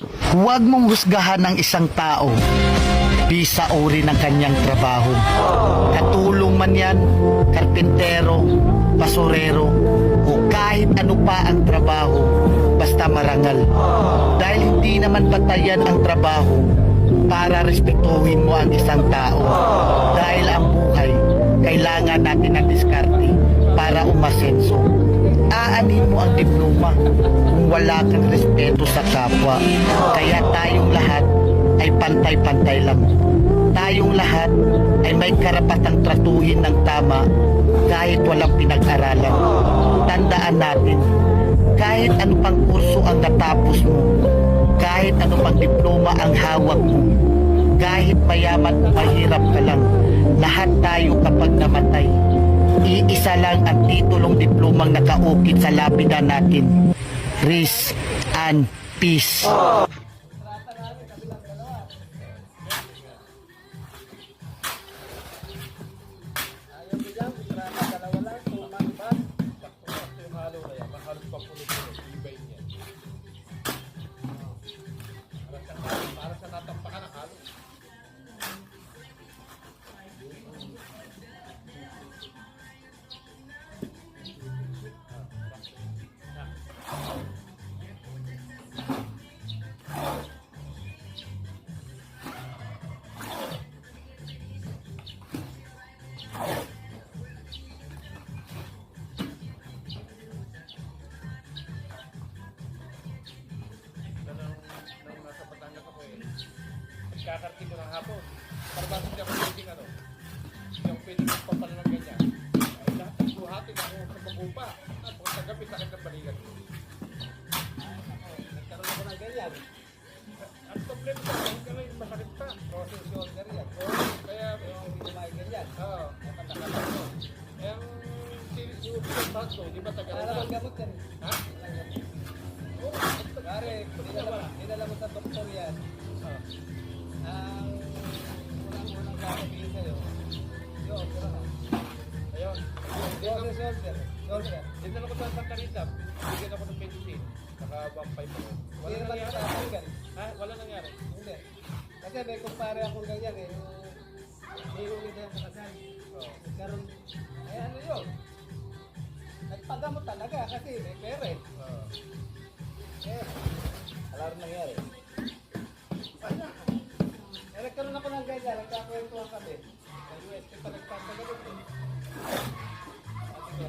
Huwag mong husgahan ng isang tao bisa uri ng kanyang trabaho. Katulong man yan, karpintero, basurero, o kahit ano pa ang trabaho, basta marangal. Dahil hindi naman batayan ang trabaho para respetuhin mo ang isang tao. Dahil ang buhay, kailangan natin ng diskarte para umasenso. Aanin mo ang diploma kung wala kang respeto sa kapwa. Kaya tayong lahat ay pantay-pantay lang. Tayong lahat ay may karapatang tratuhin ng tama kahit walang pinag-aralan. Tandaan natin, kahit ano pang kurso ang natapos mo, kahit ano pang diploma ang hawak mo, kahit mayaman o mahirap ka lang, lahat tayo kapag namatay, iisa lang ang titulong diplomang nakaukit sa lapida natin. Rest and peace. Para sa natampakan ng halo. Kakarti ko ng hapon. Para ba hindi ako pwedeng ano? Yung pwedeng magpapala ng ganyan. Ay lahat ng buhatin ako sa pagupa. At kung sa gabi, sakit ng balikat ko. Nagkaroon ako ng ganyan. Ang problema sa akin, kaya yung masakit pa. Process shoulder yan. Kaya, Yung hindi kumain ganyan. oo. Dapat nakakasok. Kaya yung baso, di ba tagal Wala na? namang gamot yan. Ha? Walang gamot. Oo. Pare, dinala mo sa doktor yan. Ang unang sasabihin sa'yo, yun, tira na. Ayun. Process shoulder. Shoulder. Dinala ko sa Santa Rita. Bigyan ako ng medicine. Saka 1.5 ako. Hindi Wala naman nangyari. nakakaligan. Ha? Wala nangyari. Hindi. Kasi may kumpare akong ganyan eh. May ulit na sa kasal. Oo. Nagkaroon, ay ano yun? Nagpagamot talaga kasi may pera eh. Oo. Eh, wala rin nangyari. Eh, nagkaroon ako ng ganyan, nagkakwentuhan kami. Sa US, pa nagpapagamot eh. Sabi ko,